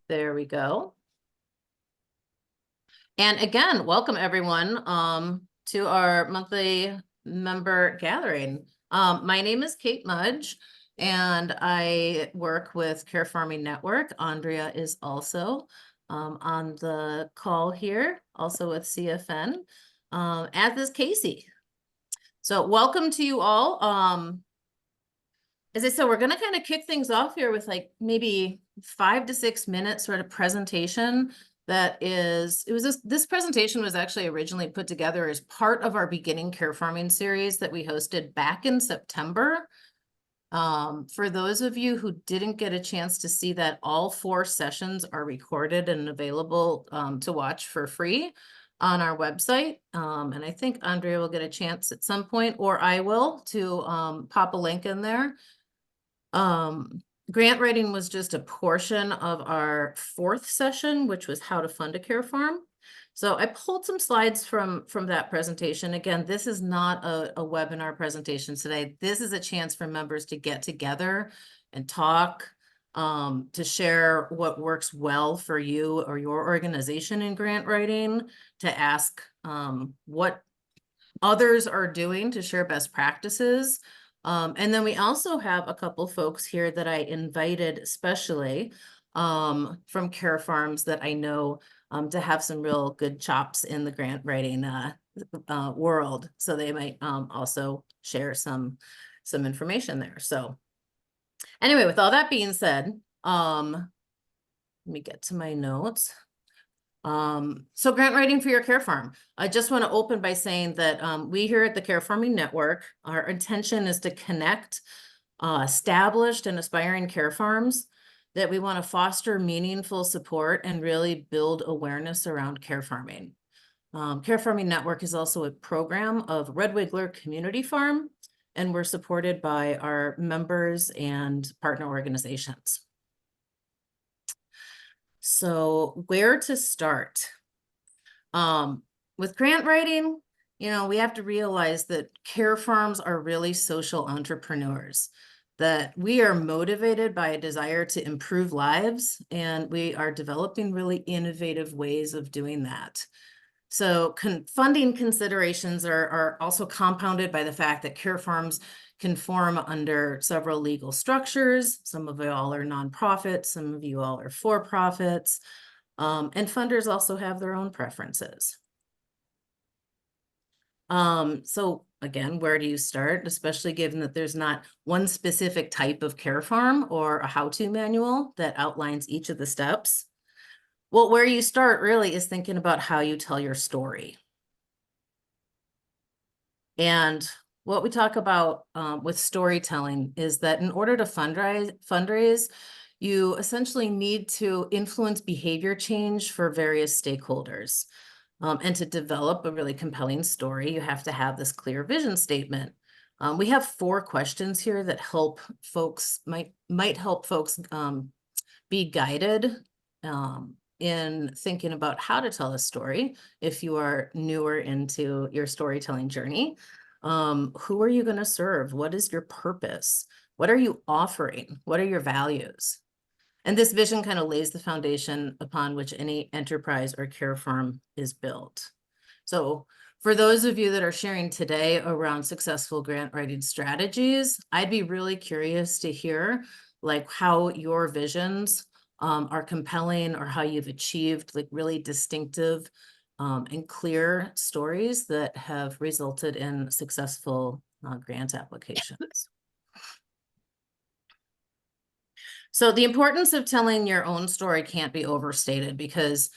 There we go. And again, welcome everyone to our monthly member gathering. My name is Kate Mudge, and I work with Care Farming Network. Andrea is also on the call here, also with CFN, as is Casey. So welcome to you all. As I said, we're going to kind of kick things off here with like maybe 5 to 6 minutes sort of presentation. This presentation was actually originally put together as part of our Beginning Care Farming series that we hosted back in September. For those of you who didn't get a chance to see that, all 4 sessions are recorded and available to watch for free on our website. And I think Andrea will get a chance at some point, or I will, to pop a link in there. Grant writing was just a portion of our 4th session, which was how to fund a care farm. So I pulled some slides from that presentation. Again, this is not a webinar presentation today. This is a chance for members to get together and talk, to share what works well for you or your organization in grant writing, to ask what others are doing to share best practices. And then we also have a couple folks here that I invited especially from Care Farms that I know to have some real good chops in the grant writing world. So they might also share some information there. So anyway, with all that being said, let me get to my notes. So grant writing for your care farm. I just want to open by saying that we here at the Care Farming Network, our intention is to connect established and aspiring care farms, that we want to foster meaningful support and really build awareness around care farming. Care Farming Network is also a program of Red Wiggler Community Farm, and we're supported by our members and partner organizations. So where to start? With grant writing, you know, we have to realize that care farms are really social entrepreneurs, that we are motivated by a desire to improve lives, and we are developing really innovative ways of doing that. So funding considerations are also compounded by the fact that care farms can form under several legal structures. Some of you all are nonprofits, some of you all are for-profits, and funders also have their own preferences. So again, where do you start, especially given that there's not one specific type of care farm or a how-to manual that outlines each of the steps? Well, where you start really is thinking about how you tell your story. And what we talk about with storytelling is that in order to fundraise, you essentially need to influence behavior change for various stakeholders. And to develop a really compelling story, you have to have this clear vision statement. We have 4 questions here that help folks, might help folks be guided in thinking about how to tell a story if you are newer into your storytelling journey. Who are you going to serve? What is your purpose? What are you offering? What are your values? And this vision kind of lays the foundation upon which any enterprise or care farm is built. So for those of you that are sharing today around successful grant writing strategies, I'd be really curious to hear like how your visions are compelling, or how you've achieved like really distinctive and clear stories that have resulted in successful grant applications. So the importance of telling your own story can't be overstated, because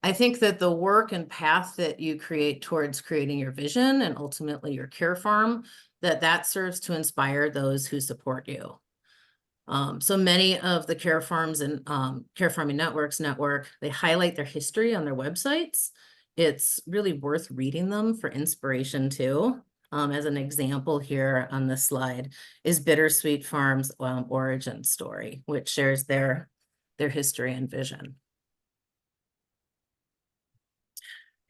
I think that the work and path that you create towards creating your vision and ultimately your care farm, that serves to inspire those who support you. So many of the care farms and Care Farming Network, they highlight their history on their websites. It's really worth reading them for inspiration too. As an example here on this slide is Bittersweet Farms' origin story, which shares their history and vision.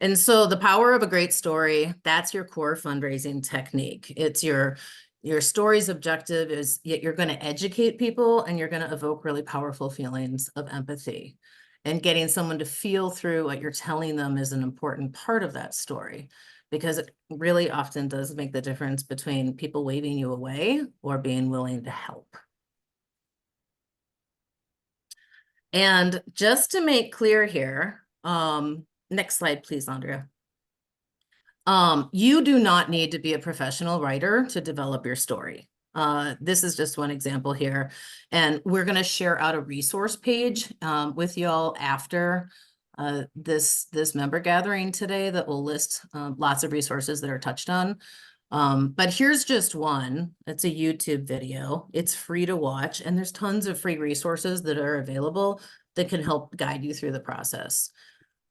And so the power of a great story, that's your core fundraising technique. It's your Your story's objective is you're going to educate people and you're going to evoke really powerful feelings of empathy. And getting someone to feel through what you're telling them is an important part of that story, because it really often does make the difference between people waving you away or being willing to help. And just to make clear here, next slide, please, Andrea. You do not need to be a professional writer to develop your story. This is just one example here. And we're going to share out a resource page with y'all after this member gathering today that will list lots of resources that are touched on. But here's just one. It's a YouTube video. It's free to watch, and there's tons of free resources that are available that can help guide you through the process.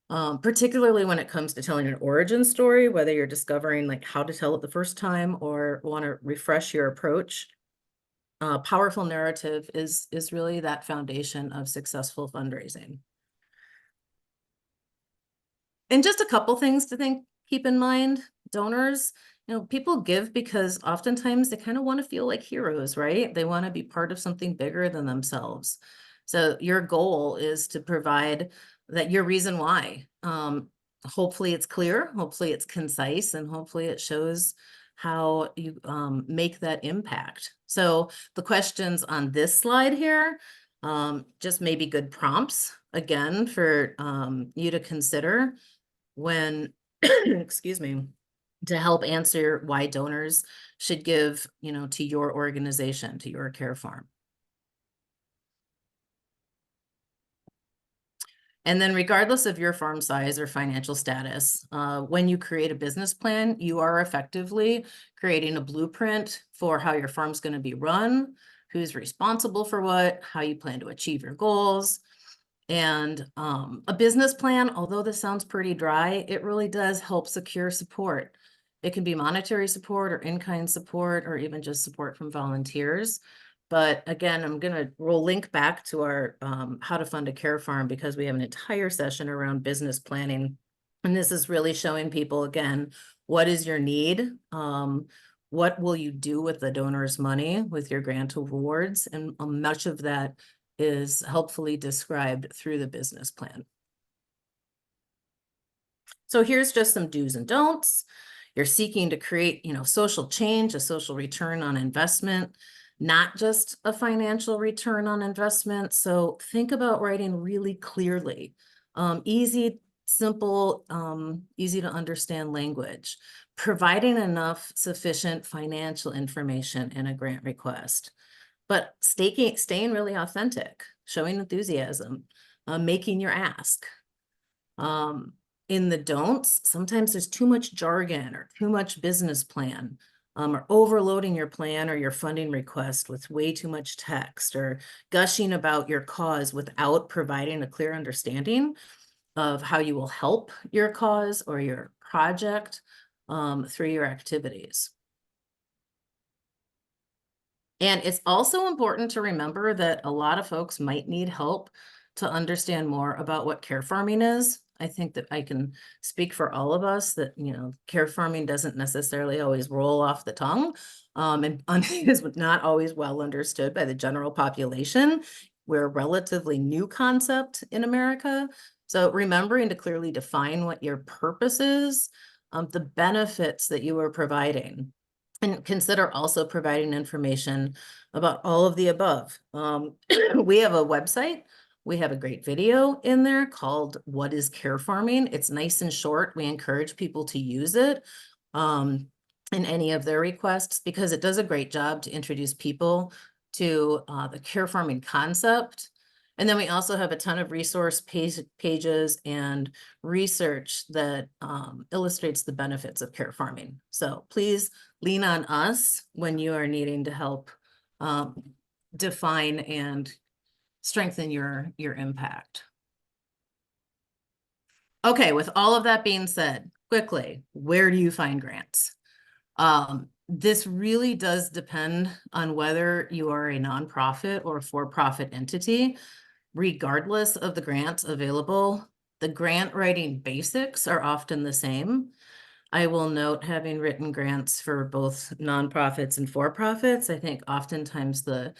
Particularly when it comes to telling an origin story, whether you're discovering like how to tell it the first time or want to refresh your approach. Powerful narrative is really that foundation of successful fundraising. And just a couple things to keep in mind. Donors, people give because oftentimes they kind of want to feel like heroes, right? They want to be part of something bigger than themselves. So your goal is to provide that your reason why. Hopefully it's clear, hopefully it's concise, and hopefully it shows how you make that impact. So the questions on this slide here, just maybe good prompts, again, for you to consider when, excuse me, to help answer why donors should give, to your organization, to your care farm. And then regardless of your farm size or financial status, when you create a business plan, you are effectively creating a blueprint for how your farm's going to be run, who's responsible for what, how you plan to achieve your goals. And a business plan, although this sounds pretty dry, it really does help secure support. It can be monetary support or in-kind support or even just support from volunteers. But again, we'll link back to our how to fund a care farm, because we have an entire session around business planning. And this is really showing people, again, what is your need? What will you do with the donor's money, with your grant awards? And much of that is helpfully described through the business plan. So here's just some do's and don'ts. You're seeking to create, social change, a social return on investment, not just a financial return on investment. So think about writing really clearly, easy, simple, easy to understand language, providing enough sufficient financial information in a grant request, but staying really authentic, showing enthusiasm, making your ask. In the don'ts, sometimes there's too much jargon or too much business plan, or overloading your plan or your funding request with way too much text, or gushing about your cause without providing a clear understanding of how you will help your cause or your project through your activities. And it's also important to remember that a lot of folks might need help to understand more about what care farming is. I think that I can speak for all of us that, care farming doesn't necessarily always roll off the tongue, and is not always well understood by the general population. We're a relatively new concept in America. So remembering to clearly define what your purpose is, the benefits that you are providing, and consider also providing information about all of the above. We have a website. We have a great video in there called What is Care Farming? It's nice and short. We encourage people to use it in any of their requests, because it does a great job to introduce people to the care farming concept. And then we also have a ton of resource pages and research that illustrates the benefits of care farming. So please lean on us when you are needing to help define and strengthen your impact. Okay, with all of that being said, quickly, where do you find grants? This really does depend on whether you are a nonprofit or for-profit entity. Regardless of the grants available, the grant writing basics are often the same. I will note, having written grants for both nonprofits and for-profits, I think oftentimes the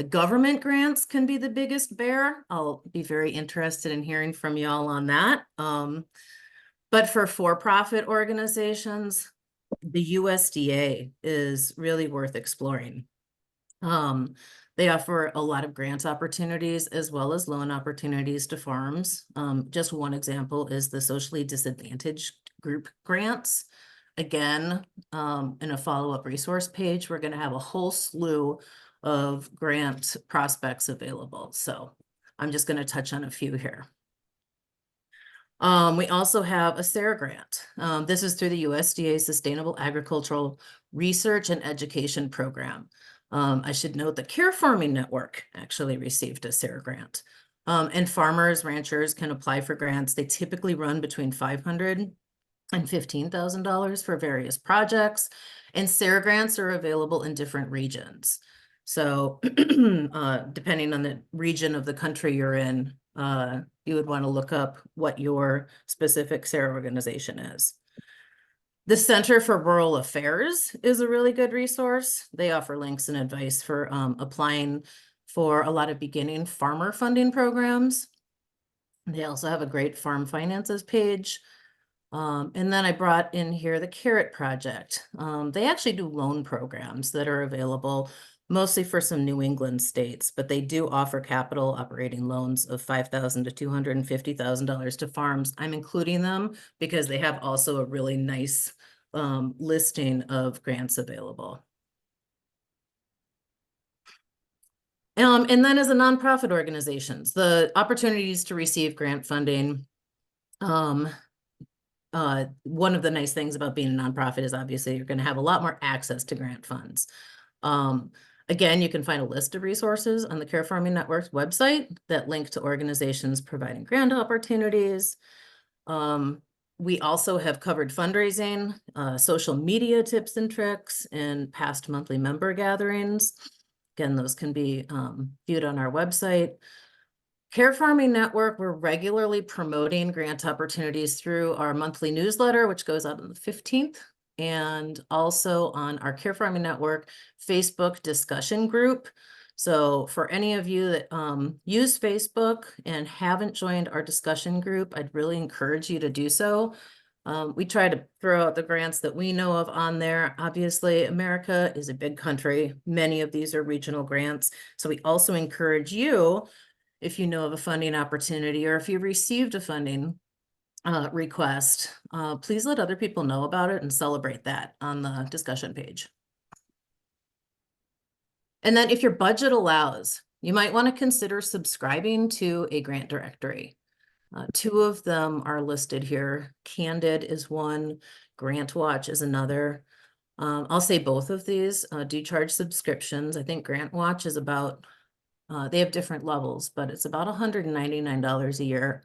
government grants can be the biggest bear. I'll be very interested in hearing from y'all on that. But for-profit organizations, the USDA is really worth exploring. They offer a lot of grant opportunities as well as loan opportunities to farms. Just one example is the socially disadvantaged group grants. Again, in a follow-up resource page, we're going to have a whole slew of grant prospects available. So I'm just going to touch on a few here. We also have a SARE grant. This is through the USDA Sustainable Agricultural Research and Education Program. I should note the Care Farming Network actually received a SARE grant. And farmers, ranchers can apply for grants. They typically run between $500 and $15,000 for various projects. And SARE grants are available in different regions. So depending on the region of the country you're in, you would want to look up what your specific SARE organization is. The Center for Rural Affairs is a really good resource. They offer links and advice for applying for a lot of beginning farmer funding programs. They also have a great farm finances page. And then I brought in here the Carrot Project. They actually do loan programs that are available mostly for some New England states, but they do offer capital operating loans of $5,000 to $250,000 to farms. I'm including them because they have also a really nice listing of grants available. And then as a nonprofit organizations, the opportunities to receive grant funding, one of the nice things about being a nonprofit is obviously you're going to have a lot more access to grant funds. Again, you can find a list of resources on the Care Farming Network's website that link to organizations providing grant opportunities. We also have covered fundraising, social media tips and tricks, and past monthly member gatherings. Again, those can be viewed on our website. Care Farming Network, we're regularly promoting grant opportunities through our monthly newsletter, which goes out on the 15th. And also on our Care Farming Network Facebook discussion group. So for any of you that use Facebook and haven't joined our discussion group, I'd really encourage you to do so. We try to throw out the grants that we know of on there. Obviously, America is a big country. Many of these are regional grants. So we also encourage you, if you know of a funding opportunity or if you received a funding request, please let other people know about it and celebrate that on the discussion page. And then if your budget allows, you might want to consider subscribing to a grant directory. Two of them are listed here. Candid is one, Grant Watch is another. I'll say both of these do charge subscriptions. I think Grant Watch is about, they have different levels, but it's about $199 a year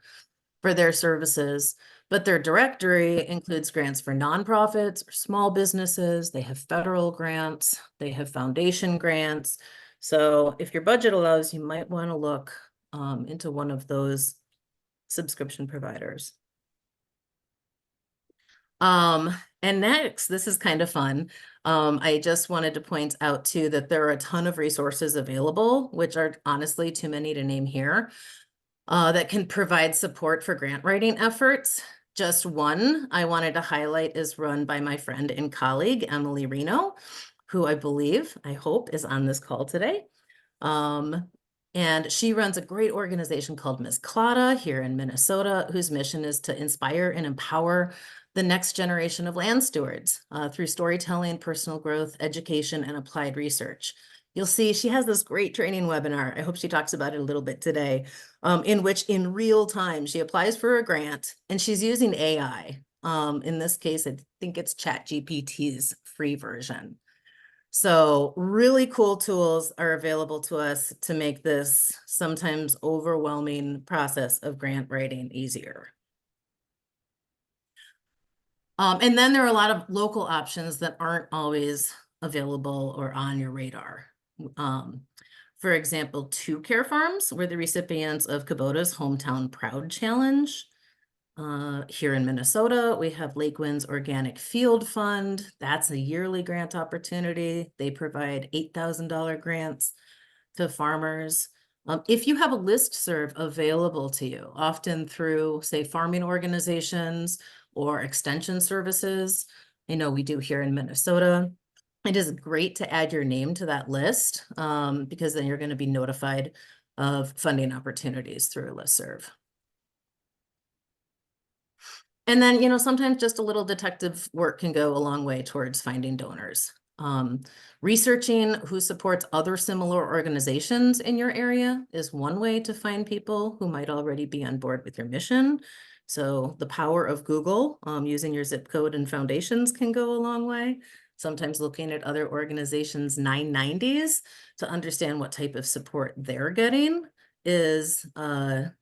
for their services, but their directory includes grants for nonprofits or small businesses. They have federal grants, they have foundation grants. So if your budget allows, you might want to look into one of those subscription providers. And next, this is kind of fun. I just wanted to point out too that there are a ton of resources available, which are honestly too many to name here. That can provide support for grant writing efforts. Just one I wanted to highlight is run by my friend and colleague, Emily Reno, who I hope is on this call today. And she runs a great organization called Ms. Clada here in Minnesota, whose mission is to inspire and empower the next generation of land stewards through storytelling, personal growth, education, and applied research. You'll see she has this great training webinar. I hope she talks about it a little bit today, in which in real time, she applies for a grant and she's using AI. In this case, I think it's ChatGPT's free version. So really cool tools are available to us to make this sometimes overwhelming process of grant writing easier. And then there are a lot of local options that aren't always available or on your radar. For example, 2 Care Farms were the recipients of Kubota's Hometown Proud Challenge. Here in Minnesota, we have Lake Wind's Organic Field Fund. That's a yearly grant opportunity. They provide $8,000 grants to farmers. If you have a listserv available to you, often through, say, farming organizations or extension services, I know we do here in Minnesota, it is great to add your name to that list because then you're going to be notified of funding opportunities through a listserv. And then, sometimes just a little detective work can go a long way towards finding donors. Researching who supports other similar organizations in your area is one way to find people who might already be on board with your mission. So the power of Google, using your zip code and foundations can go a long way. Sometimes looking at other organizations' 990s to understand what type of support they're getting is kind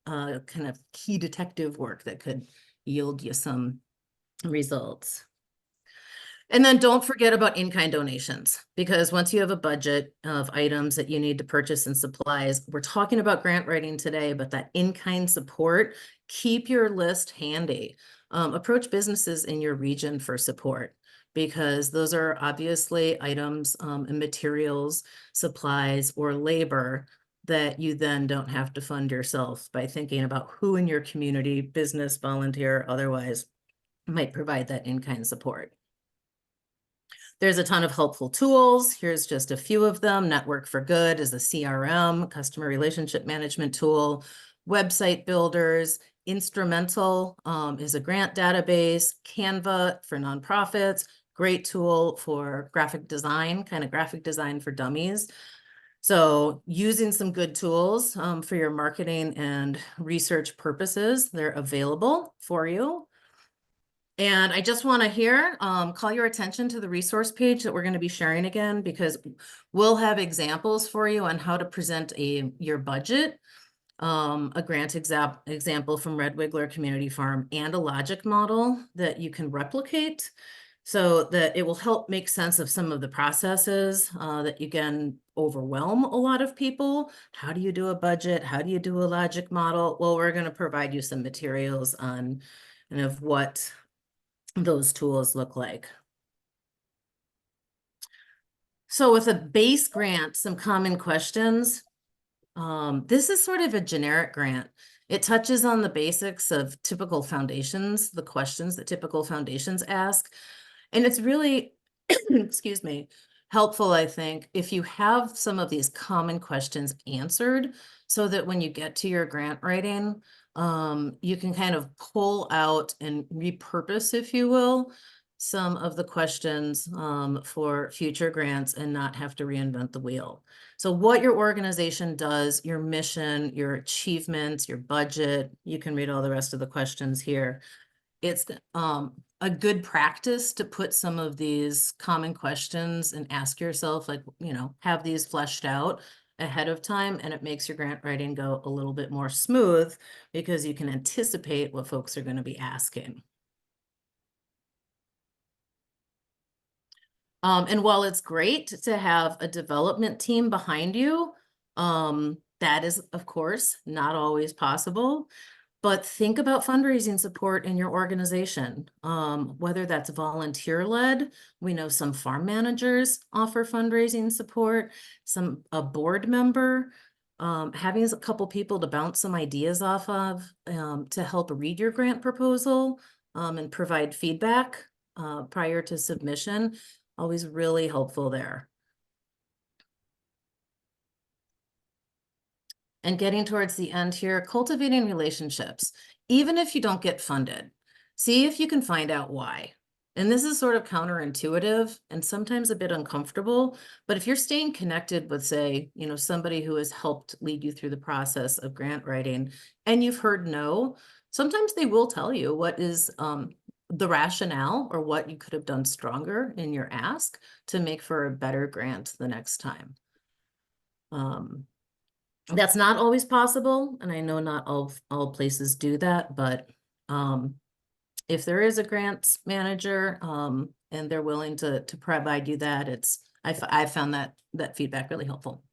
of key detective work that could yield you some results. And then don't forget about in-kind donations, because once you have a budget of items that you need to purchase and supplies, we're talking about grant writing today, but that in-kind support, keep your list handy. Approach businesses in your region for support, because those are obviously items and materials, supplies, or labor that you then don't have to fund yourself by thinking about who in your community, business, volunteer, otherwise, might provide that in-kind support. There's a ton of helpful tools. Here's just a few of them. Network for Good is a CRM, customer relationship management tool. Website builders. Instrumental is a grant database. Canva for nonprofits. Great tool for graphic design, kind of graphic design for dummies. So using some good tools for your marketing and research purposes, they're available for you. And I just want to call your attention to the resource page that we're going to be sharing again, because we'll have examples for you on how to present your budget, a grant example from Red Wiggler Community Farm, and a logic model that you can replicate so that it will help make sense of some of the processes that you can overwhelm a lot of people. How do you do a budget? How do you do a logic model? Well, we're going to provide you some materials on kind of what those tools look like. So with a base grant, some common questions. This is sort of a generic grant. It touches on the basics of typical foundations, the questions that typical foundations ask. And it's really, excuse me, helpful, I think, if you have some of these common questions answered so that when you get to your grant writing, you can kind of pull out and repurpose, if you will, some of the questions for future grants and not have to reinvent the wheel. So what your organization does, your mission, your achievements, your budget, you can read all the rest of the questions here. It's a good practice to put some of these common questions and ask yourself, like, have these fleshed out ahead of time, and it makes your grant writing go a little bit more smooth because you can anticipate what folks are going to be asking. And while it's great to have a development team behind you, that is, of course, not always possible. But think about fundraising support in your organization, whether that's volunteer-led. We know some farm managers offer fundraising support, a board member, having a couple people to bounce some ideas off of to help read your grant proposal and provide feedback prior to submission. Always really helpful there. And getting towards the end here, cultivating relationships. Even if you don't get funded, see if you can find out why. And this is sort of counterintuitive and sometimes a bit uncomfortable, but if you're staying connected with, say, somebody who has helped lead you through the process of grant writing and you've heard no, sometimes they will tell you what is the rationale or what you could have done stronger in your ask to make for a better grant the next time. That's not always possible, and I know not all places do that, but if there is a grants manager and they're willing to provide you that, I found that feedback really helpful.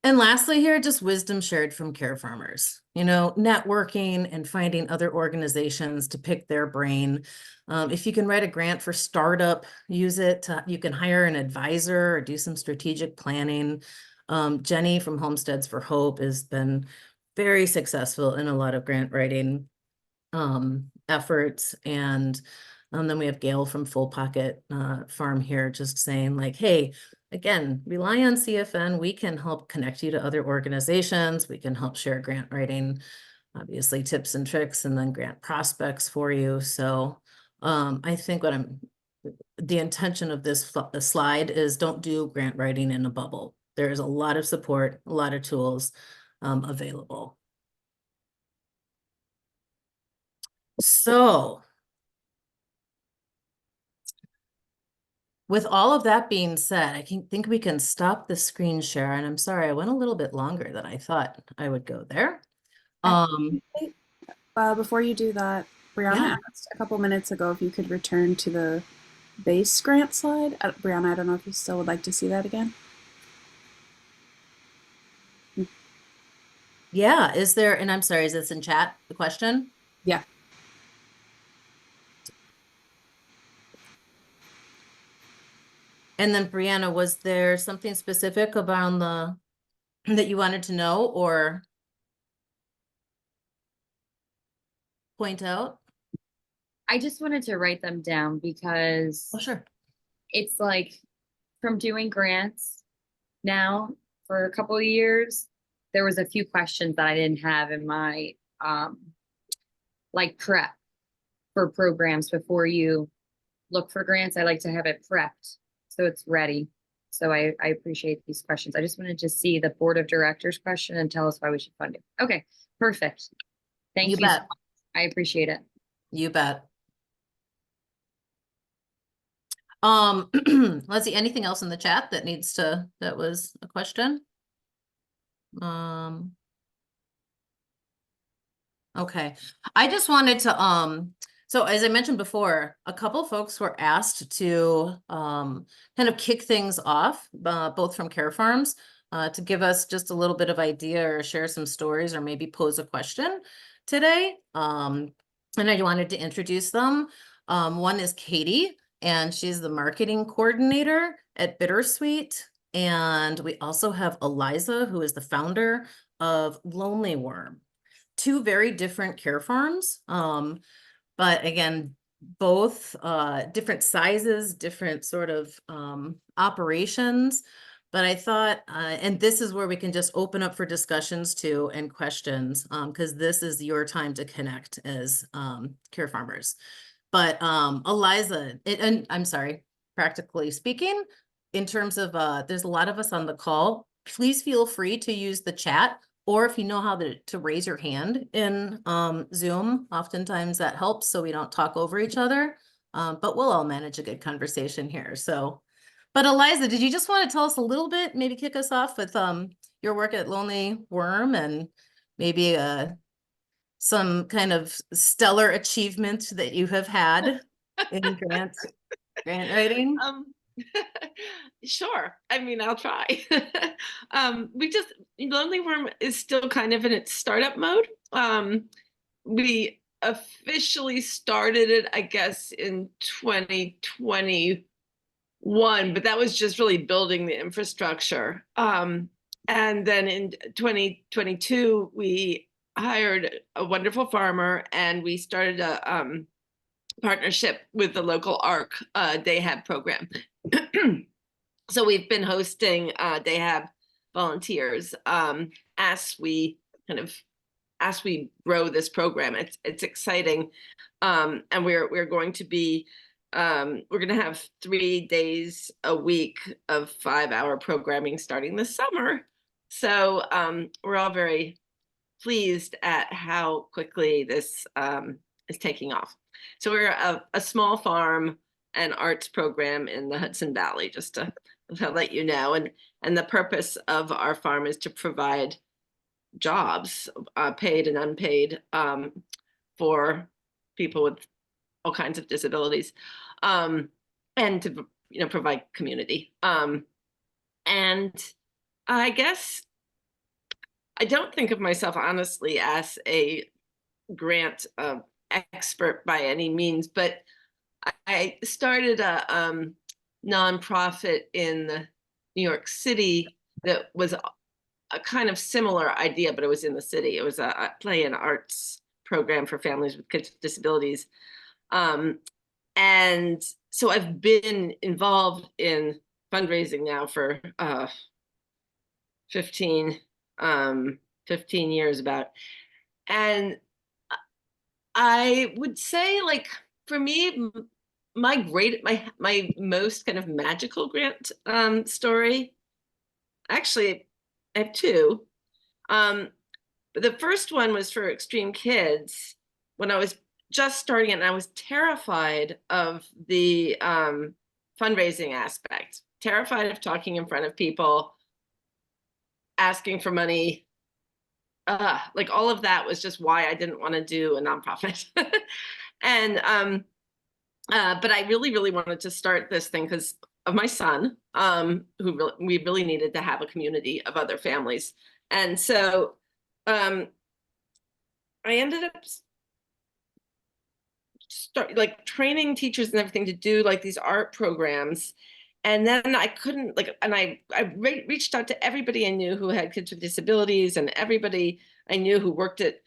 And lastly here, just wisdom shared from care farmers, networking and finding other organizations to pick their brain. If you can write a grant for startup, use it. You can hire an advisor or do some strategic planning. Jenny from Homesteads for Hope has been very successful in a lot of grant writing efforts. And then we have Gail from Full Pocket Farm here just saying like, hey, again, rely on CFN. We can help connect you to other organizations. We can help share grant writing, obviously tips and tricks, and then grant prospects for you. So I think the intention of this slide is don't do grant writing in a bubble. There is a lot of support, a lot of tools available. So with all of that being said, I think we can stop the screen share. And I'm sorry, I went a little bit longer than I thought I would go there. Before you do that, Brianna Yeah. asked a couple minutes ago if you could return to the base grant slide. Brianna, I don't know if you still would like to see that again. Yeah. And I'm sorry, is this in chat, the question? Yeah. And then Brianna, was there something specific about that you wanted to know or point out? I just wanted to write them down because Oh, sure. it's like from doing grants now for a couple of years, there was a few questions that I didn't have in my like prep for programs before you look for grants. I like to have it prepped so it's ready. So I appreciate these questions. I just wanted to see the board of directors question and tell us why we should fund it. Okay, perfect. Thank you. You bet. I appreciate it. You bet. Let's see, anything else in the chat that was a question? Okay. I just wanted to, so as I mentioned before, a couple folks were asked to kind of kick things off, both from Care Farms, to give us just a little bit of idea or share some stories or maybe pose a question today. And I wanted to introduce them. One is Katie, and she's the marketing coordinator at Bittersweet. And we also have Eliza, who is the founder of Lonely Worm. Two very different care farms, but again, both different sizes, different sort of operations. But I thought, and this is where we can just open up for discussions too and questions, because this is your time to connect as care farmers. But Eliza, and I'm sorry, practically speaking, in terms of there's a lot of us on the call, please feel free to use the chat, or if you know how to raise your hand in Zoom, oftentimes that helps so we don't talk over each other. But we'll all manage a good conversation here. So, but Eliza, did you just want to tell us a little bit, maybe kick us off with your work at Lonely Worm and maybe some kind of stellar achievement that you have had in grant writing? Sure. I mean, I'll try. Lonely Worm is still kind of in its startup mode. We officially started it, I guess, in 2021, but that was just really building the infrastructure. And then in 2022, we hired a wonderful farmer and we started a partnership with the local ARC DayHab program. So we've been hosting DayHab volunteers as we grow this program. It's exciting, and we're going to have 3 days a week of 5-hour programming starting this summer. So we're all very pleased at how quickly this is taking off. So we're a small farm and arts program in the Hudson Valley, just to let you know. And the purpose of our farm is to provide jobs, paid and unpaid, for people with all kinds of disabilities, and to provide community. And I guess I don't think of myself honestly as a grant expert by any means, but I started a nonprofit in New York City that was a kind of similar idea, but it was in the city. It was a play and arts program for families with kids with disabilities. And so I've been involved in fundraising now for 15, 15 years about. And I would say, like, for me, my most kind of magical grant story, actually, I have two. But the first one was for Extreme Kids when I was just starting it, and I was terrified of the fundraising aspect, terrified of talking in front of people, asking for money. Like all of that was just why I didn't want to do a nonprofit. And but I really, really wanted to start this thing because of my son, we really needed to have a community of other families. And so I ended up like training teachers and everything to do like these art programs. And then I couldn't and I reached out to everybody I knew who had kids with disabilities and everybody I knew who worked at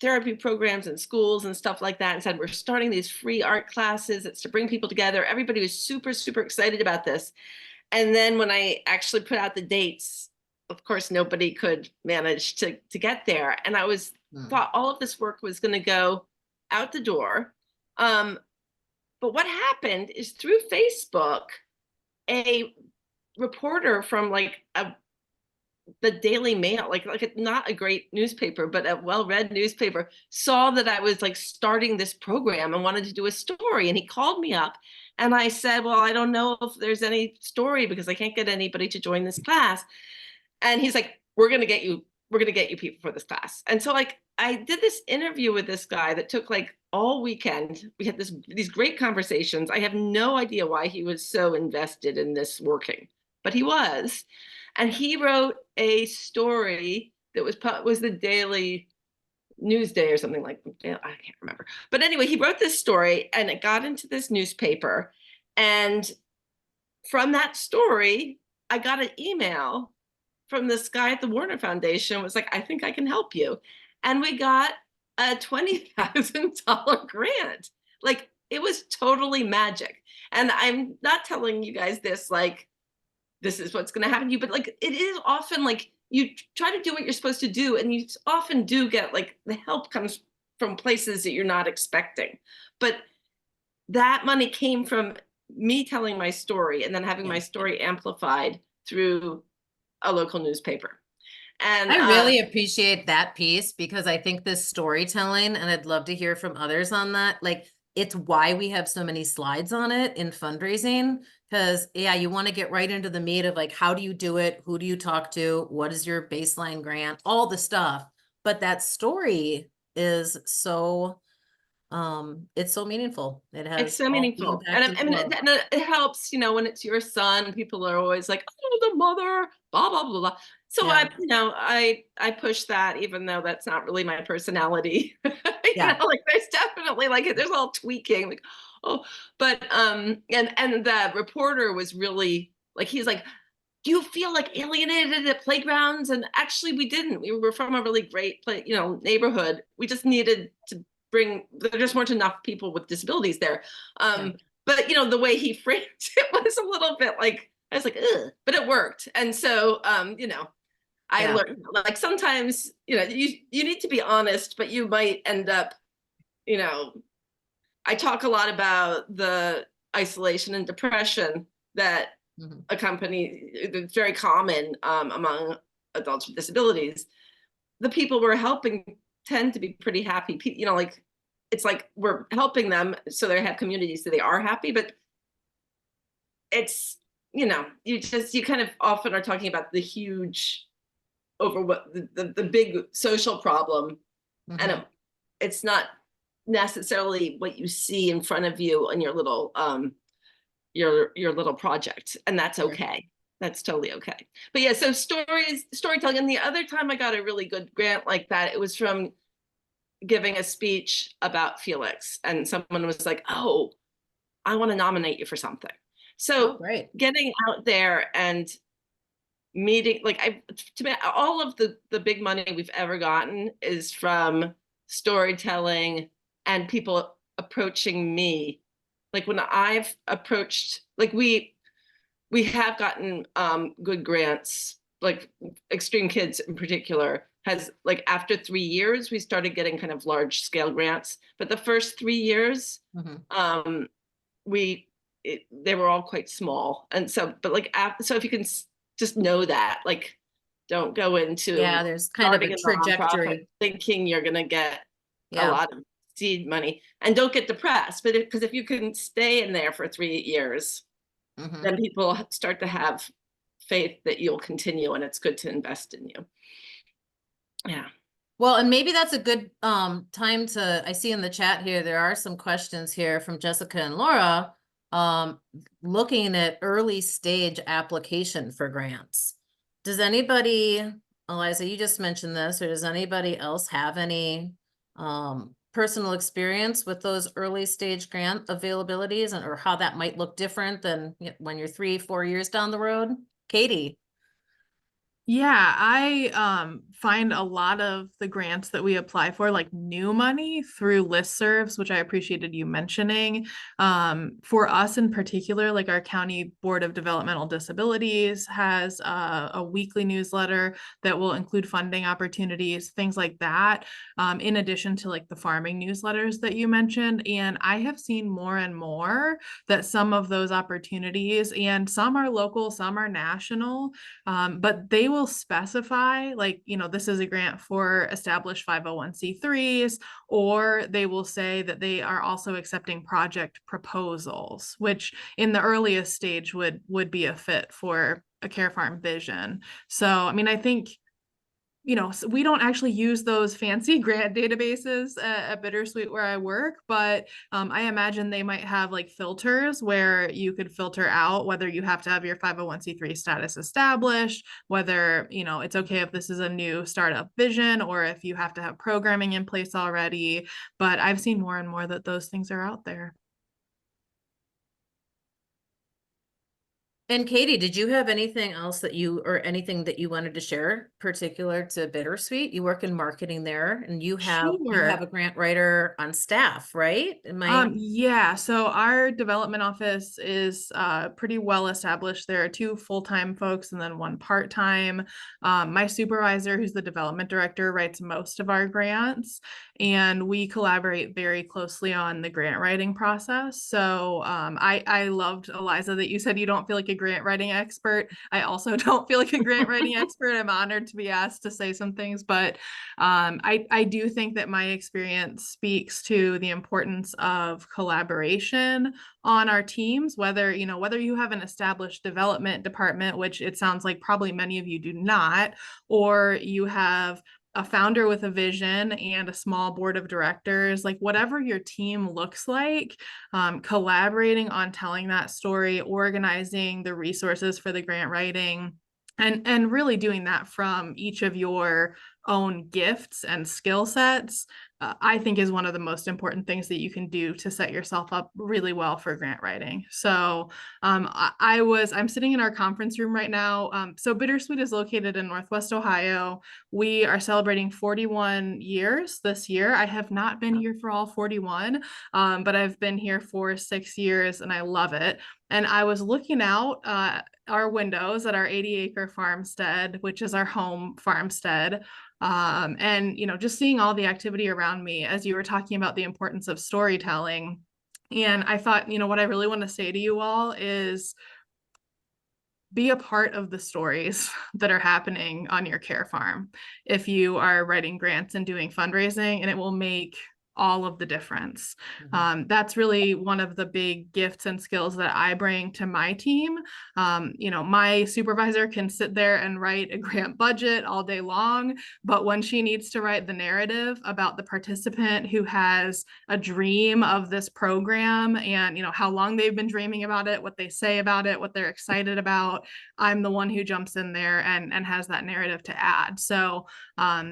therapy programs and schools and stuff like that, and said, we're starting these free art classes. It's to bring people together. Everybody was super, super excited about this. And then when I actually put out the dates, of course, nobody could manage to get there. And I thought all of this work was going to go out the door. But what happened is through Facebook, a reporter from like the Daily Mail, like not a great newspaper, but a well-read newspaper, saw that I was like starting this program and wanted to do a story. And he called me up and I said, well, I don't know if there's any story because I can't get anybody to join this class. And he's like, we're going to get you people for this class. And so like I did this interview with this guy that took like all weekend. We had these great conversations. I have no idea why he was so invested in this working, but he was. And he wrote a story that was the Daily Newsday or something like that. I can't remember. But anyway, he wrote this story and it got into this newspaper. And from that story, I got an email from this guy at the Warner Foundation, was like, I think I can help you. And we got a $20,000 grant. Like it was totally magic. And I'm not telling you guys this like, this is what's going to happen to you, but like it is often like you try to do what you're supposed to do and you often do get like the help comes from places that you're not expecting. But that money came from me telling my story and then having my story amplified through a local newspaper. And I really appreciate that piece because I think this storytelling, and I'd love to hear from others on that, like it's why we have so many slides on it in fundraising. Because yeah, you want to get right into the meat of like, how do you do it? Who do you talk to? What is your baseline grant? All the stuff. But that story is so, it's so meaningful. It has it's so all the meaningful. impact And, in the world. and it helps, you know, when it's your son, people are always like, oh, the mother, blah, blah, blah, blah. So Yeah. I push that, even though that's not really my personality. You Yeah. know, like there's definitely like, there's all tweaking, like, oh, but, and the reporter was really like, he's like, do you feel like alienated at playgrounds? And actually we didn't. We were from a really great neighborhood. We just needed to there just weren't enough people with disabilities there. But you know, the way he framed it was a little bit like, I was like, ugh, but it worked. And so, you know, I learned like sometimes, you know, you need to be honest, but you might end up, you know, I talk a lot about the isolation and depression that accompany, it's very common among adults with disabilities. The people we're helping tend to be pretty happy. You know, like it's like we're helping them so they have communities so they are happy, but it's, you know, you kind of often are talking about the huge over what the big social problem. And it's not necessarily what you see in front of you on your little your little project, and that's okay. That's totally okay. But yeah, so storytelling. And the other time I got a really good grant like that, it was from giving a speech about Felix, and someone was like, "Oh, I want to nominate you for something." Oh, So great. getting out there and meeting, like, to me, all of the big money we've ever gotten is from storytelling and people approaching me. Like when I've approached, like we have gotten good grants, like Extreme Kids in particular has, like, after 3 years we started getting kind of large scale grants, but the first 3 years Mhm. we they were all quite small. And so, but like so if you can just know that, like, don't go Yeah, into there's kind of a starting a nonprofit trajectory. thinking you're going to get a Yeah. lot of seed money, and don't get depressed. But because if you can stay in there for 3 years, Mhm. then people start to have faith that you'll continue, and it's good to invest in you. Yeah. Well, and maybe that's a good time to, I see in the chat here, there are some questions here from Jessica and Laura, looking at early stage application for grants. Does anybody, Eliza, you just mentioned this, or does anybody else have any personal experience with those early stage grant availabilities, and or how that might look different than when you're 3-4 years down the road? Katie. Yeah, I find a lot of the grants that we apply for, like new money through listservs, which I appreciated you mentioning. For us in particular, like our County Board of Developmental Disabilities has a weekly newsletter that will include funding opportunities, things like that, in addition to like the farming newsletters that you mentioned. And I have seen more and more that some of those opportunities, and some are local, some are national, but they will specify, like, this is a grant for established 501c3s, or they will say that they are also accepting project proposals, which in the earliest stage would be a fit for a care farm vision. So, I mean, I think so we don't actually use those fancy grant databases at Bittersweet where I work, but I imagine they might have like filters where you could filter out whether you have to have your 501c3 status established, whether, it's okay if this is a new startup vision, or if you have to have programming in place already. But I've seen more and more that those things are out there. And Katie, did you have anything else that anything that you wanted to share particular to Bittersweet? You work in marketing there, and you have Sure. a grant writer on staff, right? Yeah, so our development office is pretty well established. There are 2 full-time folks and then 1 part-time. My supervisor, who's the development director, writes most of our grants, and we collaborate very closely on the grant writing process. So I loved, Eliza, that you said you don't feel like a grant writing expert. I also don't feel like a grant writing expert. I'm honored to be asked to say some things, but I do think that my experience speaks to the importance of collaboration on our teams, whether you have an established development department, which it sounds like probably many of you do not, or you have a founder with a vision and a small board of directors, like whatever your team looks like, collaborating on telling that story, organizing the resources for the grant writing, and really doing that from each of your own gifts and skill sets, I think is one of the most important things that you can do to set yourself up really well for grant writing. So I'm sitting in our conference room right now. So Bittersweet is located in Northwest Ohio. We are celebrating 41 years this year. I have not been here for all 41, but I've been here for 6 years and I love it. And I was looking out our windows at our 80-acre farmstead, which is our home farmstead. And, just seeing all the activity around me as you were talking about the importance of storytelling. And I thought, what I really want to say to you all is be a part of the stories that are happening on your care farm if you are writing grants and doing fundraising, and it will make all of the difference. Mhm. That's really one of the big gifts and skills that I bring to my team. My supervisor can sit there and write a grant budget all day long, but when she needs to write the narrative about the participant who has a dream of this program and, how long they've been dreaming about it, what they say about it, what they're excited about, I'm the one who jumps in there and has that narrative to add. So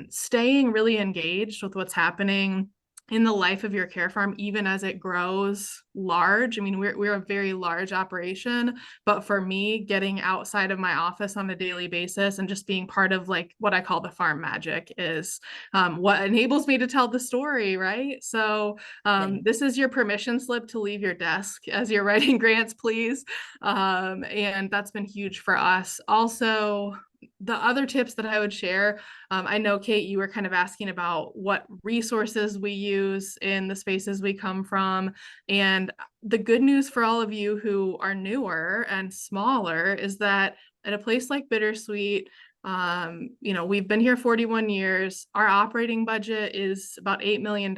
staying really engaged with what's happening in the life of your care farm, even as it grows large. I mean, we're a very large operation, but for me, getting outside of my office on a daily basis and just being part of like what I call the farm magic is what enables me to tell the story, right? So this is your permission slip to leave your desk as you're writing grants, please. And that's been huge for us. Also, the other tips that I would share, I know, Kate, you were kind of asking about what resources we use in the spaces we come from. And the good news for all of you who are newer and smaller is that at a place like Bittersweet, we've been here 41 years. Our operating budget is about $8 million.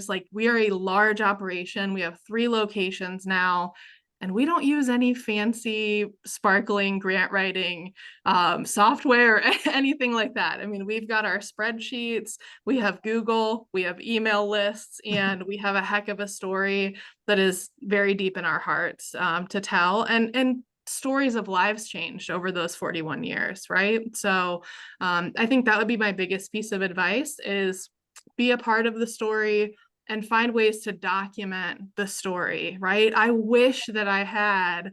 Like, we are a large operation. We have 3 locations now. And we don't use any fancy, sparkling grant writing software or anything like that. I mean, we've got our spreadsheets, we have Google, we have email lists, and we have a heck of a story that is very deep in our hearts to tell. And stories of lives changed over those 41 years, right? So I think that would be my biggest piece of advice is be a part of the story and find ways to document the story, right? I wish that I had,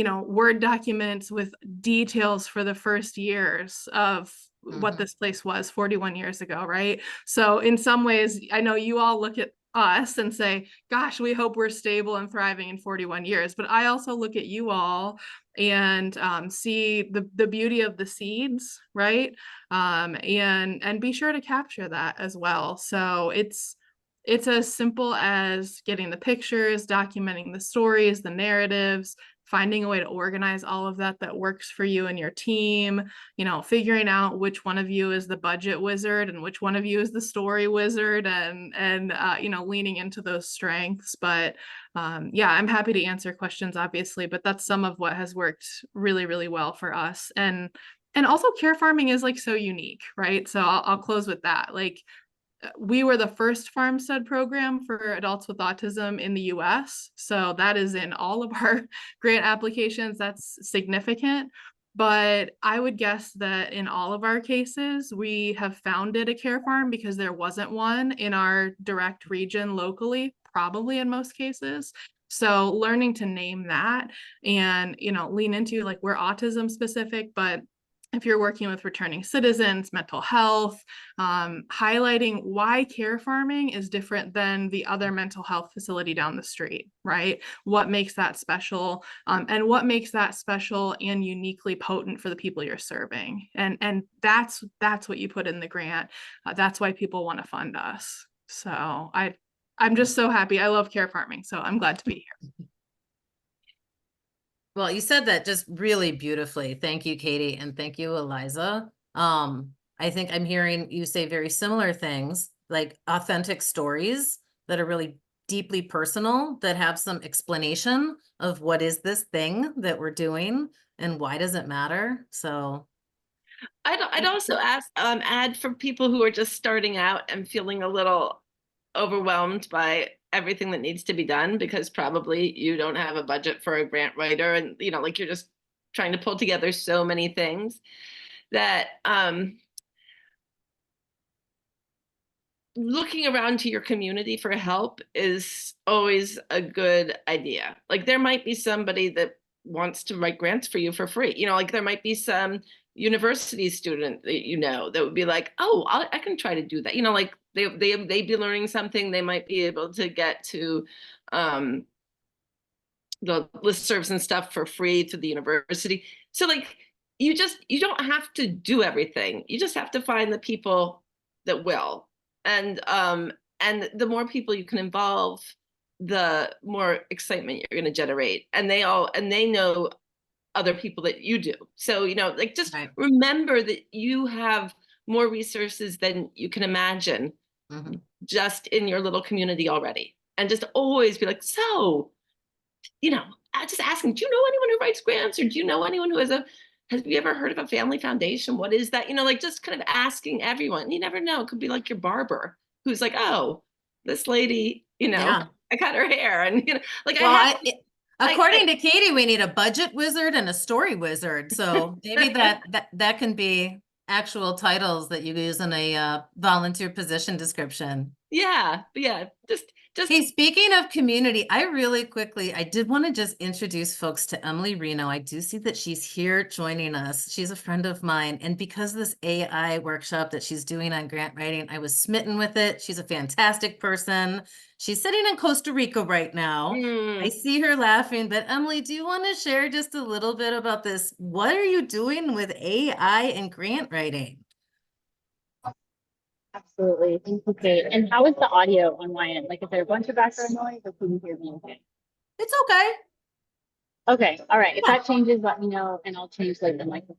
Word documents with details for the first years of what this place was 41 years ago, right? So in some ways, I know you all look at us and say, gosh, we hope we're stable and thriving in 41 years. But I also look at you all and see the beauty of the seeds, right? And be sure to capture that as well. So it's as simple as getting the pictures, documenting the stories, the narratives, finding a way to organize all of that works for you and your team, figuring out which one of you is the budget wizard and which one of you is the story wizard and leaning into those strengths. But I'm happy to answer questions, obviously, but that's some of what has worked really, really well for us. And also care farming is like so unique, right? So I'll close with that. Like, we were the first farmstead program for adults with autism in the US. So that is in all of our grant applications. That's significant. But I would guess that in all of our cases, we have founded a care farm because there wasn't one in our direct region locally, probably in most cases. So learning to name that and, lean into like we're autism specific, but if you're working with returning citizens, mental health, highlighting why care farming is different than the other mental health facility down the street, right? What makes that special, and what makes that special and uniquely potent for the people you're serving. And that's what you put in the grant. That's why people want to fund us. So I'm just so happy. I love care farming, so I'm glad to be here. Well, you said that just really beautifully. Thank you, Katie, and thank you, Eliza. I think I'm hearing you say very similar things, like authentic stories that are really deeply personal, that have some explanation of what is this thing that we're doing and why does it matter. So I'd also add for people who are just starting out and feeling a little overwhelmed by everything that needs to be done, because probably you don't have a budget for a grant writer, and like you're just trying to pull together so many things that looking around to your community for help is always a good idea. Like, there might be somebody that wants to write grants for you for free. Like there might be some university student that that would be like, oh, I can try to do that. Like they'd be learning something. They might be able to get to the listservs and stuff for free through the university. So like, you don't have to do everything. You just have to find the people that will. And the more people you can involve, the more excitement you're going to generate. And they know other people that you do. So, like, just right. remember that you have more resources than you can imagine Mhm. just in your little community already. And just always be like, so, just asking, do you know anyone who writes grants, or do you know anyone who have you ever heard of a family foundation? What is that? Like just kind of asking everyone. You never know. It could be like your barber who's like, oh, this lady, Yeah. I cut her hair. And, like Well, I according to Katie, we need a budget wizard and a story wizard. So maybe that can be actual titles that you use in a volunteer position description. yeah, just Hey, speaking of community, I did want to just introduce folks to Emily Reno. I do see that she's here joining us. She's a friend of mine. And because of this AI workshop that she's doing on grant writing, I was smitten with it. She's a fantastic person. She's sitting in Costa Rica right now. I see her laughing, but Emily, do you want to share just a little bit about this? What are you doing with AI and grant writing? Absolutely. Thank you, Kate. And how is the audio on my end? Like, is there a bunch of background noise or can you hear me okay? It's okay. Okay. All right. If Yeah. that changes, let me know and I'll change like the microphone.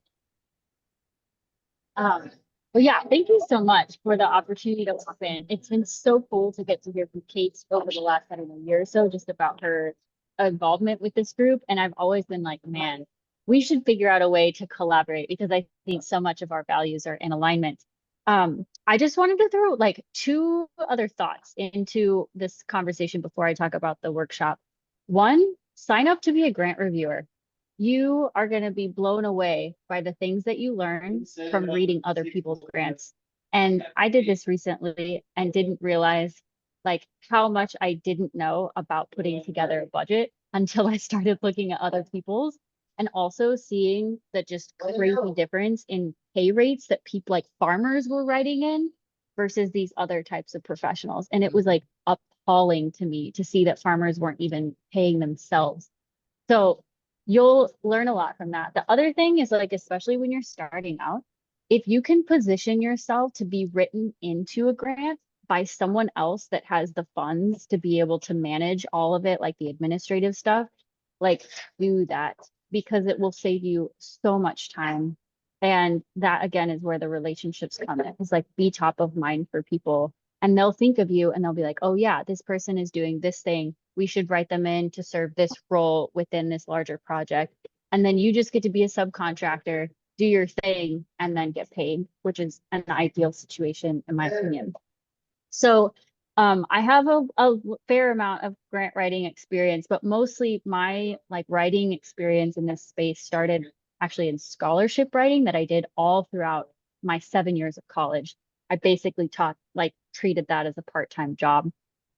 But yeah, thank you so much for the opportunity to hop in. It's been so cool to get to hear from Kate over the last, I don't know, year or so, just about her involvement with this group. And I've always been like, man, we should figure out a way to collaborate because I think so much of our values are in alignment. I just wanted to throw like two other thoughts into this conversation before I talk about the workshop. One, sign up to be a grant reviewer. You are going to be blown away by the things that you learn from reading other people's grants. And I did this recently and didn't realize like how much I didn't know about putting together a budget until I started looking at other people's and also seeing the just crazy difference in pay rates that people like farmers were writing in versus these other types of professionals. And it was like appalling to me to see that farmers weren't even paying themselves. So you'll learn a lot from that. The other thing is like, especially when you're starting out, if you can position yourself to be written into a grant by someone else that has the funds to be able to manage all of it, like the administrative stuff, like do that because it will save you so much time. And that again is where the relationships come in. It's like be top of mind for people and they'll think of you and they'll be like, oh yeah, this person is doing this thing. We should write them in to serve this role within this larger project. And then you just get to be a subcontractor, do your thing, and then get paid, which is an ideal situation in my opinion. So I have a fair amount of grant writing experience, but mostly my like writing experience in this space started actually in scholarship writing that I did all throughout my 7 years of college. I basically treated that as a part-time job.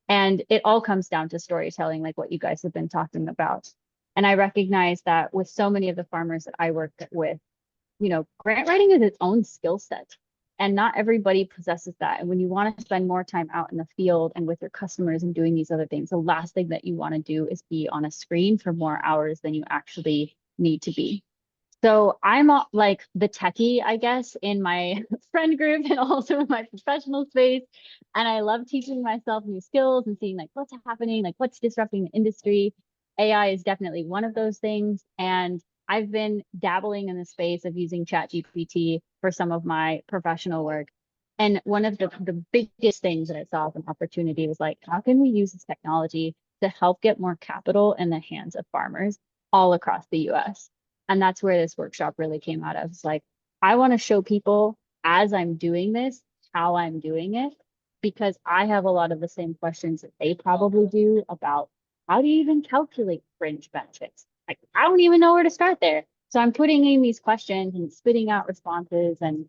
And it all comes down to storytelling, like what you guys have been talking about. And I recognize that with so many of the farmers that I work with, grant writing is its own skill set. And not everybody possesses that. And when you want to spend more time out in the field and with your customers and doing these other things, the last thing that you want to do is be on a screen for more hours than you actually need to be. So I'm like the techie, I guess, in my friend group and also in my professional space. And I love teaching myself new skills and seeing like what's happening, like what's disrupting the industry. AI is definitely one of those things. And I've been dabbling in the space of using ChatGPT for some of my professional work. And one of the biggest things that I saw as an opportunity was like, how can we use this technology to help get more capital in the hands of farmers all across the US? And that's where this workshop really came out of. It's like, I want to show people as I'm doing this, how I'm doing it, because I have a lot of the same questions that they probably do about how do you even calculate fringe benefits? Like, I don't even know where to start there. So I'm putting in these questions and spitting out responses. And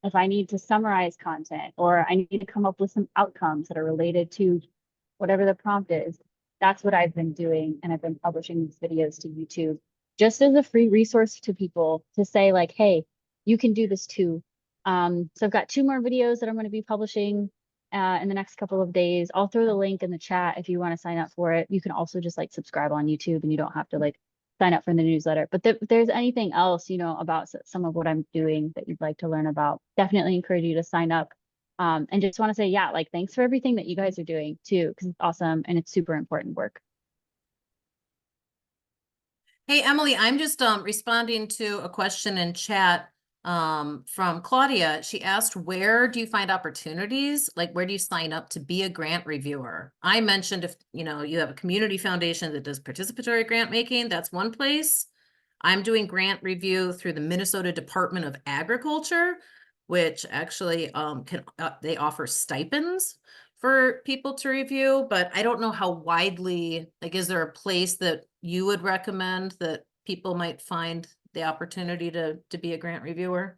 if I need to summarize content or I need to come up with some outcomes that are related to whatever the prompt is, that's what I've been doing. And I've been publishing these videos to YouTube just as a free resource to people to say like, hey, you can do this too. So I've got 2 more videos that I'm going to be publishing in the next couple of days. I'll throw the link in the chat if you want to sign up for it. You can also just like subscribe on YouTube and you don't have to like sign up for the newsletter. But if there's anything else, about some of what I'm doing that you'd like to learn about, definitely encourage you to sign up. And just want to say, yeah, like thanks for everything that you guys are doing too, because it's awesome and it's super important work. Hey, Emily, I'm just responding to a question in chat. from Claudia. She asked, where do you find opportunities? Like, where do you sign up to be a grant reviewer? I mentioned if, you have a community foundation that does participatory grant making, that's one place. I'm doing grant review through the Minnesota Department of Agriculture, which actually they offer stipends for people to review, but I don't know how widely, like, is there a place that you would recommend that people might find the opportunity to be a grant reviewer?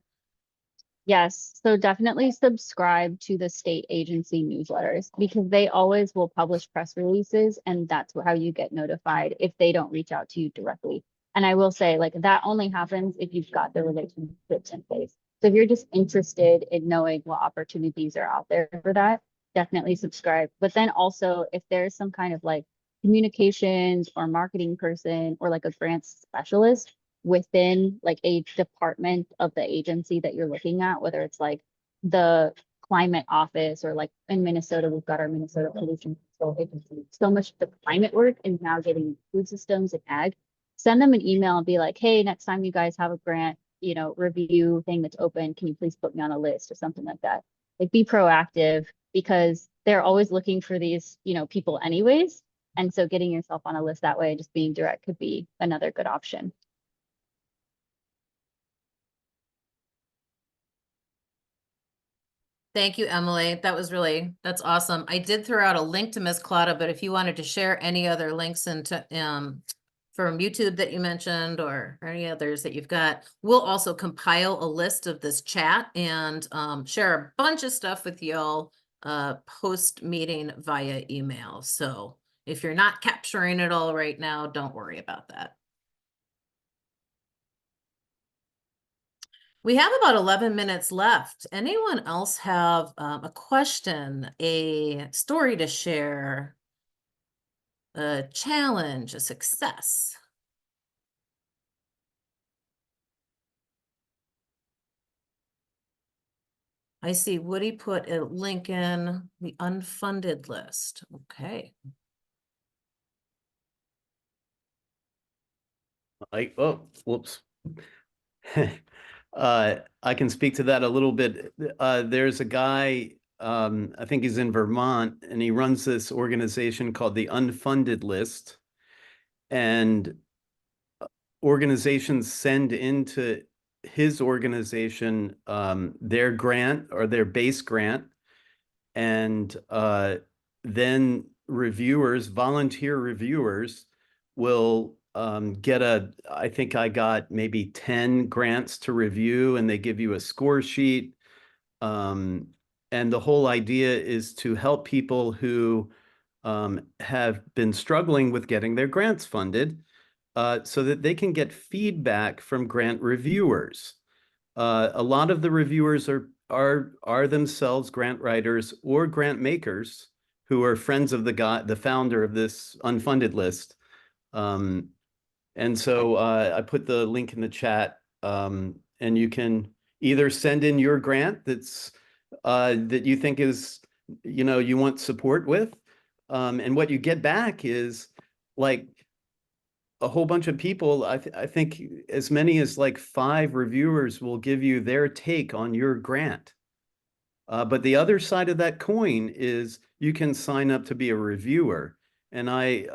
Yes, so definitely subscribe to the state agency newsletters because they always will publish press releases, and that's how you get notified if they don't reach out to you directly. And I will say, like, that only happens if you've got the relationships in place. So if you're just interested in knowing what opportunities are out there for that, definitely subscribe. But then also, if there's some kind of like communications or marketing person or like a grants specialist within like a department of the agency that you're looking at, whether it's like the climate office or like in Minnesota, we've got our Minnesota Pollution Control Agency. So much of the climate work is now getting food systems and ag. Send them an email and be like, hey, next time you guys have a grant, review thing that's open, can you please put me on a list or something like that? Like, be proactive because they're always looking for these, people anyways. And so getting yourself on a list that way, just being direct, could be another good option. Thank you, Emily. That's awesome. I did throw out a link to Miss Claudia, but if you wanted to share any other links into from YouTube that you mentioned or any others that you've got, we'll also compile a list of this chat and share a bunch of stuff with y'all post meeting via email. So if you're not capturing it all right now, don't worry about that. We have about 11 minutes left. Anyone else have a question, a story to share, a challenge, a success? I see Woody put a link in the unfunded list. Okay. Whoops. I can speak to that a little bit. There's a guy, I think he's in Vermont, and he runs this organization called the Unfunded List. And organizations send into his organization their grant or their base grant. And then volunteer reviewers will get I think I got maybe 10 grants to review, and they give you a score sheet. And the whole idea is to help people who have been struggling with getting their grants funded so that they can get feedback from grant reviewers. A lot of the reviewers are themselves grant writers or grant makers who are friends of the founder of this unfunded list. And so I put the link in the chat, and you can either send in your grant that you think is, you want support with. And what you get back is like a whole bunch of people. I think as many as like 5 reviewers will give you their take on your grant. But the other side of that coin is you can sign up to be a reviewer. And I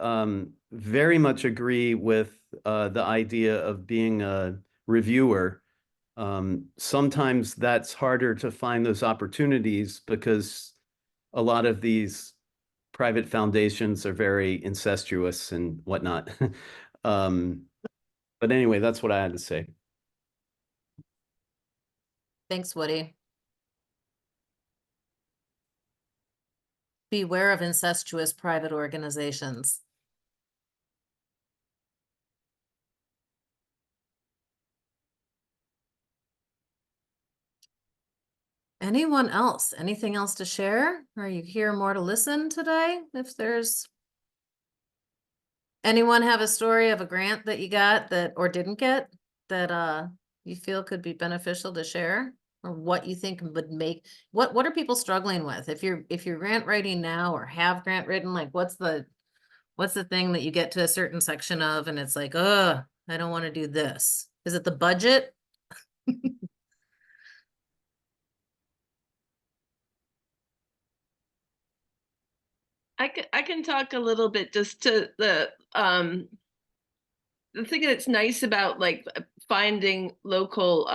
very much agree with the idea of being a reviewer. Sometimes that's harder to find those opportunities because a lot of these private foundations are very incestuous and whatnot. But anyway, that's what I had to say. Thanks, Woody. Beware of incestuous private organizations. Anyone else? Anything else to share? Are you here more to listen today? If there's anyone have a story of a grant that you got that or didn't get that you feel could be beneficial to share, or what you think would make what are people struggling with? If you're grant writing now or have grant written, like what's the thing that you get to a certain section of and it's like, I don't want to do this. Is it the budget? I can talk a little bit just to the thing that's nice about like finding local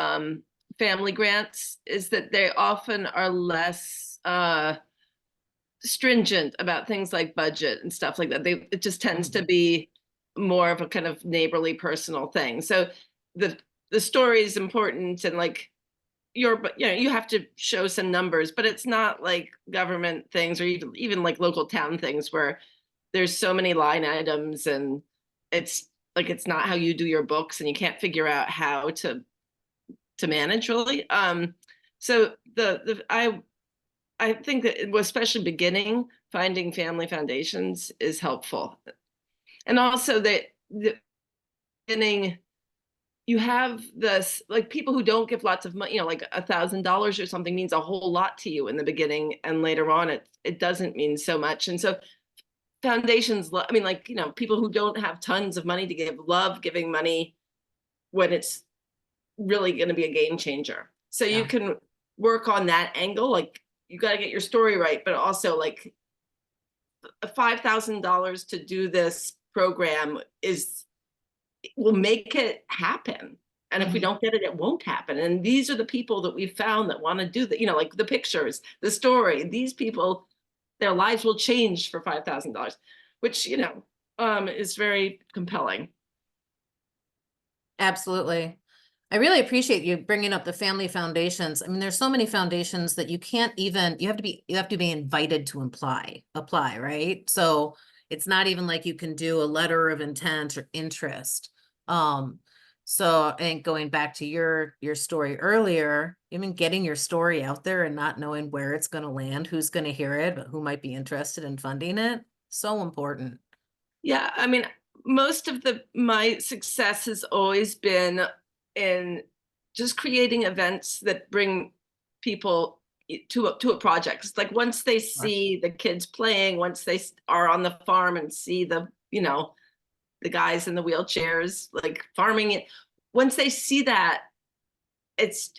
family grants is that they often are less stringent about things like budget and stuff like that. It just tends to be more of a kind of neighborly personal thing. So the story is important, and like you have to show some numbers, but it's not like government things or even like local town things where there's so many line items, and it's like it's not how you do your books, and you can't figure out how to manage really. So I think that especially beginning, finding family foundations is helpful, and also the beginning. You have this like people who don't give lots of money, like $1,000 or something means a whole lot to you in the beginning, and later on it doesn't mean so much. And so foundations, I mean, like, people who don't have tons of money to give love giving money when it's really going to be a game changer. So you can work on that angle. Like you got to get your story right, but also like $5,000 to do this program will make it happen. And if we don't get it, it won't happen. And these are the people that we've found that want to do that, like the pictures, the story, these people, their lives will change for $5,000, which, is very compelling. Absolutely. I really appreciate you bringing up the family foundations. I mean, there's so many foundations that you can't even, you have to be invited to apply, right? So it's not even like you can do a letter of intent or interest. So I think going back to your story earlier, even getting your story out there and not knowing where it's going to land, who's going to hear it, but who might be interested in funding it, so important. Yeah, I mean, most of my success has always been in just creating events that bring people to a project. It's like once they see the kids playing, once they are on the farm and see the guys in the wheelchairs like farming it, once they see that, it's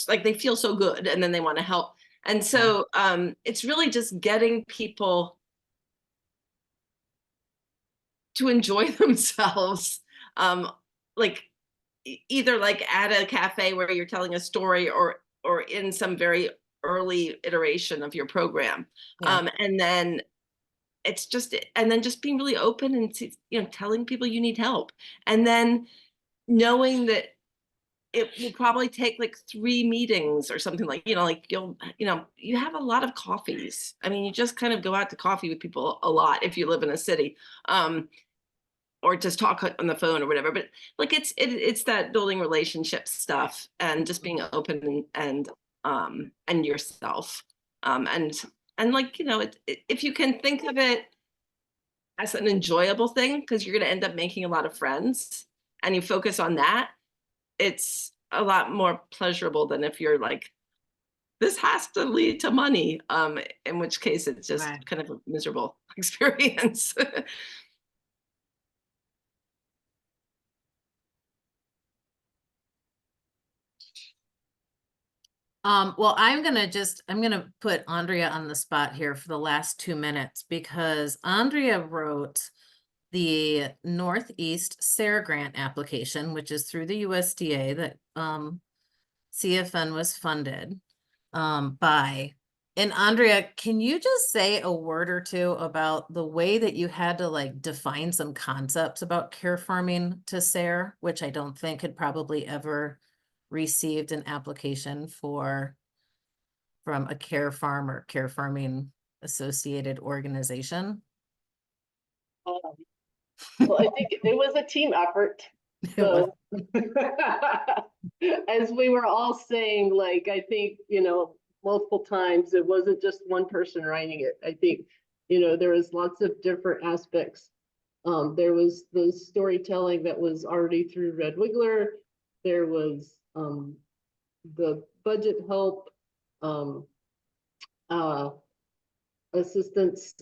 like they feel so good, and then they want to help. And so it's really just getting people to enjoy themselves, like either like at a cafe where you're telling a story, or in some very early iteration of your program. And then just being really open and telling people you need help, and then knowing that it will probably take like 3 meetings or something, like like you have a lot of coffees. I mean, you just kind of go out to coffee with people a lot if you live in a city, or just talk on the phone or whatever. But like it's that building relationship stuff and just being open and yourself, and like if you can think of it as an enjoyable thing, because you're going to end up making a lot of friends, and you focus on that, it's a lot more pleasurable than if you're like, this has to lead to money, in which case it's just kind of a miserable experience. Well, I'm gonna put Andrea on the spot here for the last 2 minutes, because Andrea wrote the Northeast SARE grant application, which is through the USDA that CFN was funded by. And Andrea, can you just say a word or two about the way that you had to like define some concepts about care farming to SARE, which I don't think had probably ever received an application from a care farm or care farming associated organization? Well, I think it was a team effort. So as we were all saying, like, I think, multiple times, it wasn't just one person writing it. I think, there was lots of different aspects. There was the storytelling that was already through Red Wiggler. There was the budget help, assistance.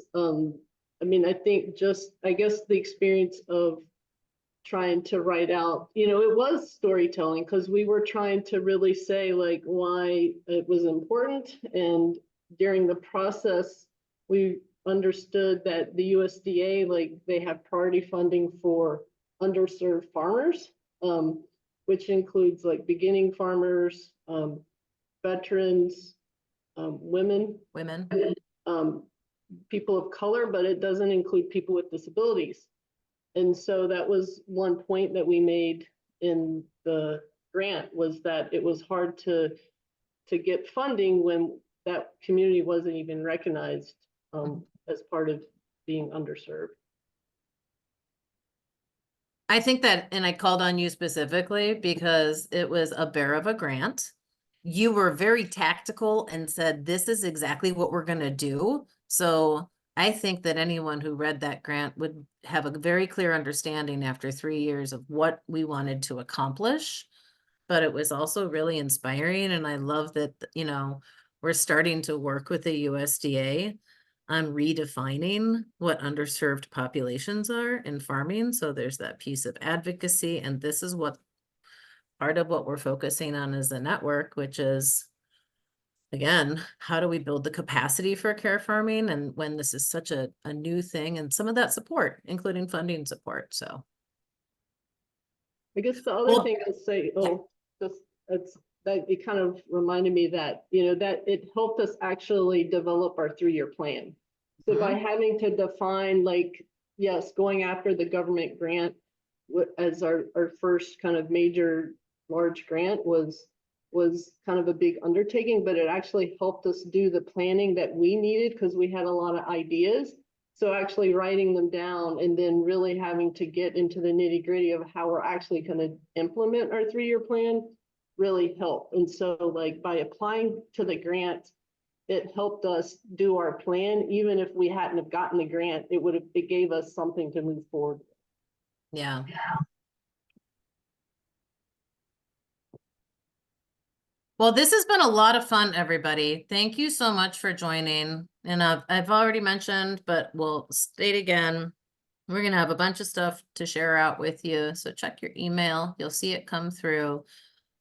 I mean, I think I guess the experience of trying to write out, it was storytelling, because we were trying to really say like why it was important. And during the process, we understood that the USDA, like they have priority funding for underserved farmers, which includes like beginning farmers, veterans, women, um, people of color, but it doesn't include people with disabilities. And so that was one point that we made in the grant, was that it was hard to get funding when that community wasn't even recognized as part of being underserved. I think that, and I called on you specifically because it was a bear of a grant. You were very tactical and said, this is exactly what we're gonna do. So I think that anyone who read that grant would have a very clear understanding after 3 years of what we wanted to accomplish. But it was also really inspiring, and I love that, you know, we're starting to work with the USDA on redefining what underserved populations are in farming. So there's that piece of advocacy, and this is what part of what we're focusing on as a network, which is, again, how do we build the capacity for care farming? And when this is such a new thing, and some of that support, including funding support, so. I guess the other Well, thing I'll say, that it kind of reminded me that, you know, that it helped us actually develop our 3-year plan. So by having to define, like, yes, going after the government grant as our first kind of major large grant was kind of a big undertaking, but it actually helped us do the planning that we needed because we had a lot of ideas. So actually writing them down and then really having to get into the nitty gritty of how we're actually going to implement our 3-year plan really helped. And so like by applying to the grant, it helped us do our plan. Even if we hadn't have gotten the grant, it gave us something to move forward. Yeah. Well, this has been a lot of fun, everybody. Thank you so much for joining. And I've already mentioned, but we'll state again, we're going to have a bunch of stuff to share out with you. So check your email. You'll see it come through.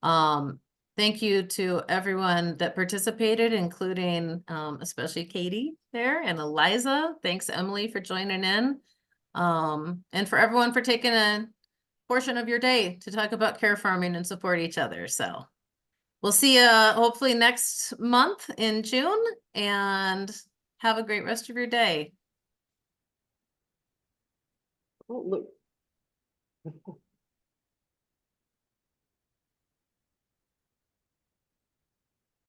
Thank you to everyone that participated, including especially Katie there and Eliza. Thanks, Emily, for joining in. And for everyone for taking a portion of your day to talk about care farming and support each other. So we'll see you hopefully next month in June, and have a great rest of your day. Oh, look.